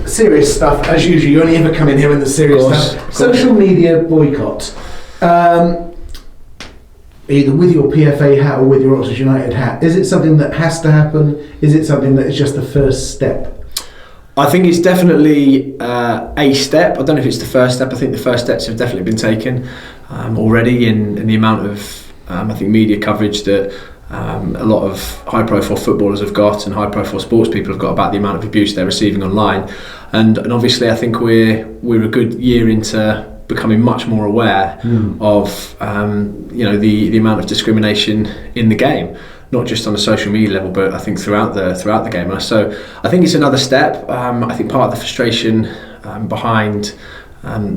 serious stuff, as usual. You only ever come in here with the serious stuff. Social media boycott. Either with your PFA hat or with your Oxford United hat, is it something that has to happen? Is it something that is just the first step? I think it's definitely a step. I don't know if it's the first step. I think the first steps have definitely been taken already in the amount of I think media coverage that a lot of high-profile footballers have got and high-profile sports people have got about the amount of abuse they're receiving online. And obviously, I think we're a good year into becoming much more aware of the amount of discrimination in the game, not just on a social media level, but I think throughout the game. And so I think it's another step. I think part of the frustration behind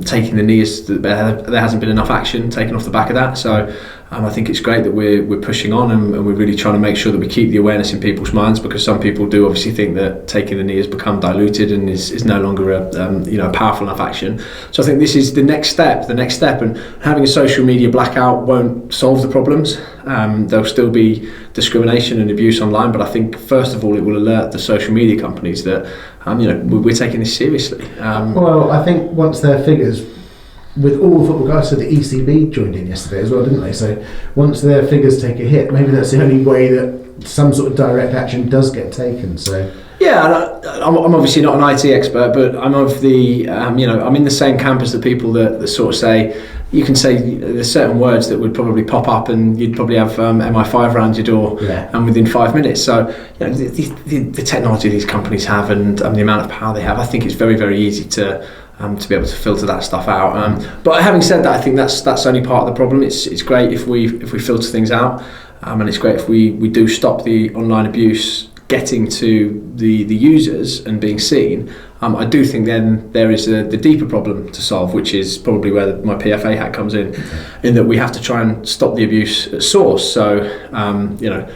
taking the knee is that there hasn't been enough action taken off the back of that. So I think it's great that we're pushing on and we're really trying to make sure that we keep the awareness in people's minds, because some people do obviously think that taking the knee has become diluted and is no longer a powerful enough action. So I think this is the next step, and having a social media blackout won't solve the problems. There'll still be discrimination and abuse online, but I think first of all it will alert the social media companies that we're taking this seriously. Well, I think once their figures, with all the football guys, so the ECB joined in yesterday as well, didn't they? So once their figures take a hit, maybe that's the only way that some sort of direct action does get taken. So yeah, I'm obviously not an IT expert, but I'm of the I'm in the same camp as the people that sort of say, you can say there's certain words that would probably pop up and you'd probably have MI5 around your door and within 5 minutes. So the technology these companies have and the amount of power they have, I think it's very, very easy to be able to filter that stuff out. But having said that, I think that's only part of the problem. It's great if we filter things out, and it's great if we do stop the online abuse getting to the users and being seen. I do think then there is the deeper problem to solve, which is probably where my PFA hat comes in that we have to try and stop the abuse at source. So,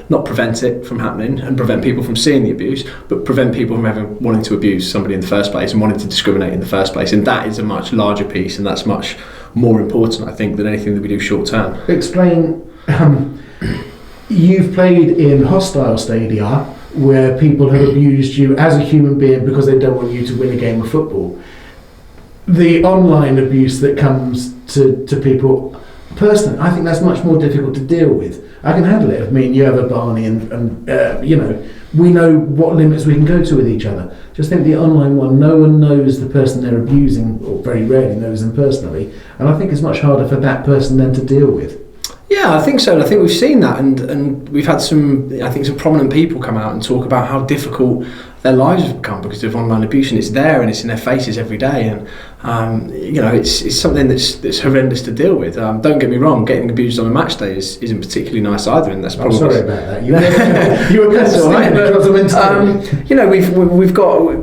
not prevent it from happening and prevent people from seeing the abuse, but prevent people from wanting to abuse somebody in the first place and wanting to discriminate in the first place. And that is a much larger piece, and that's much more important, I think, than anything that we do short term. Explain, you've played in hostile stadia where people have abused you as a human being because they don't want you to win a game of football. The online abuse that comes to people, personally, I think that's much more difficult to deal with. I can handle it. I mean, you have a Barney and we know what limits we can go to with each other. Just think the online one, no one knows the person they're abusing, or very rarely knows them personally, and I think it's much harder for that person then to deal with. Yeah, I think so, and I think we've seen that, and we've had some prominent people come out and talk about how difficult their lives have become because of online abuse, and it's there and it's in their faces every day, and it's something that's horrendous to deal with. Don't get me wrong, getting abused on a match day isn't particularly nice either, and that's probably. I'm sorry about that. You were that's all right.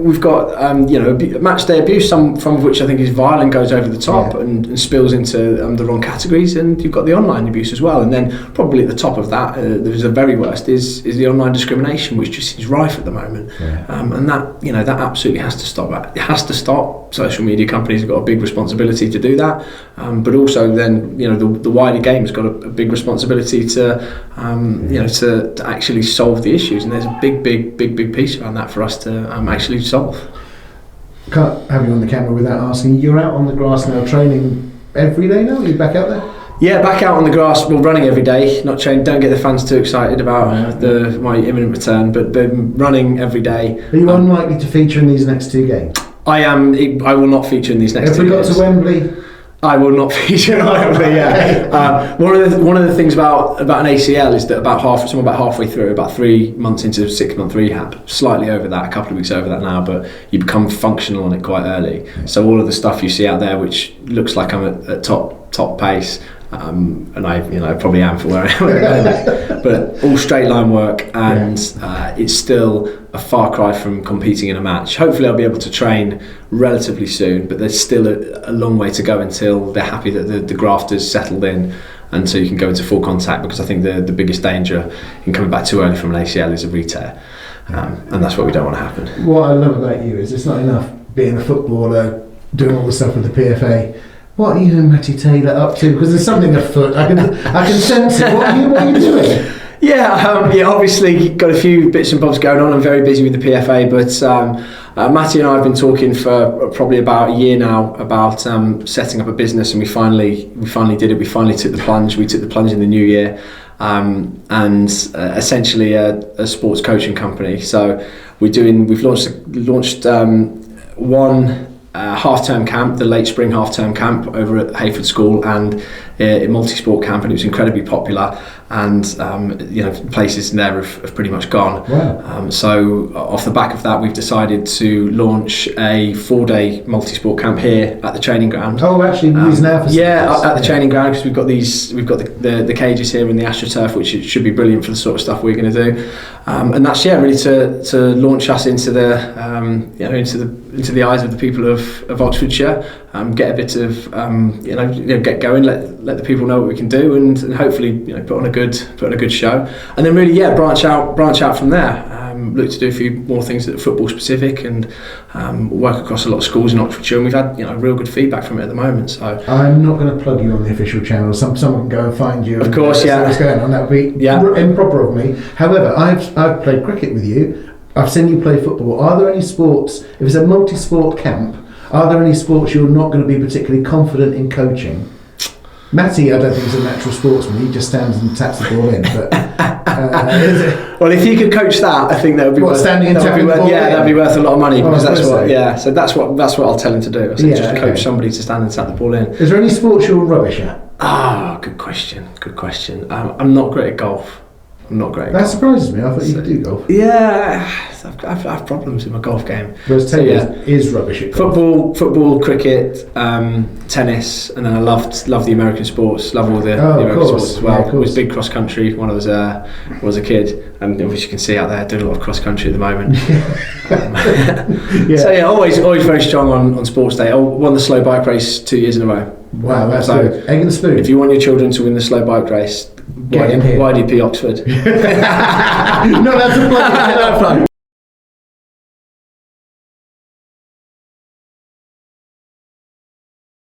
We've got match day abuse, some of which I think is vile and goes over the top and spills into the wrong categories, and you've got the online abuse as well, and then probably at the top of that, there's the very worst is the online discrimination, which just is rife at the moment. Yeah. And that absolutely has to stop. It has to stop. Social media companies have got a big responsibility to do that, but also then the wider game has got a big responsibility to actually solve the issues. And there's a big piece around that for us to actually solve. Can't have you on the camera without asking. You're out on the grass now, training every day now. Are you back out there? Yeah, back out on the grass. Well, running every day. Not trained. Don't get the fans too excited about my imminent return, but running every day. Are you unlikely to feature in these next two games? I am. I will not feature in these next two games. If we got to Wembley, I will not feature in Wembley. Yeah. One of the things about an ACL is that about halfway through, about 3 months into 6 month rehab, slightly over that, a couple of weeks over that now, but you become functional on it quite early. So all of the stuff you see out there, which looks like I'm at top pace. And I probably am for where I am at the moment, but all straight line work, and it's still a far cry from competing in a match. Hopefully I'll be able to train relatively soon, but there's still a long way to go until they're happy that the graft is settled in, and so you can go into full contact, because I think the biggest danger in coming back too early from an ACL is a re-tear, and that's what we don't want to happen. What I love about you is it's not enough being a footballer, doing all the stuff with the PFA. What are you and Matty Taylor up to? Because there's something afoot. I can sense it. What are you doing? Yeah, obviously got a few bits and bobs going on. I'm very busy with the PFA, but Matty and I have been talking for probably about a year now about setting up a business, and we finally did it. We finally took the plunge. We took the plunge in the new year, and essentially a sports coaching company. So we've launched one half-term camp, the late spring half-term camp over at Hayford School, and a multi-sport camp, and it was incredibly popular, and places in there have pretty much gone. Wow. So off the back of that, we've decided to launch a 4-day multi-sport camp here at the training ground. Oh, actually, using our facilities. At the training ground, because we've got the cages here in the AstroTurf, which should be brilliant for the sort of stuff we're going to do, and that's really to launch us into the eyes of the people of Oxfordshire, get a bit of get going, let the people know what we can do, and hopefully put on a good show, and then really branch out from there. Look to do a few more things that are football specific, and work across a lot of schools in Oxfordshire, and we've had real good feedback from it at the moment. So I'm not going to plug you on the official channel. Someone can go and find you. Of course, yeah. What's going on? That would be improper of me. However, I've played cricket with you. I've seen you play football. Are there any sports? If it's a multi-sport camp, are there any sports you're not going to be particularly confident in coaching? Matty, I don't think he's a natural sportsman. He just stands and taps the ball in. But well, if you could coach that, I think that would be that'd be worth a lot of money, because So that's what I'll tell him to do. I think just coach somebody to stand and tap the ball in. Is there any sports you're rubbish at? Good question. I'm not great at golf. That surprises me. I thought you could do golf. Yeah, I have problems with my golf game. Whereas Taylor is rubbish at golf. Football, cricket, tennis, and then I love the American sports. Love all the American sports as well. Yeah, I was big cross country when I was a kid, and as you can see out there, doing a lot of cross country at the moment. So always very strong on sports day. I won the slow bike race 2 years in a row. Wow, that's good. Egg and spoon. If you want your children to win the slow bike race, YDP Oxford. No, that's a plug.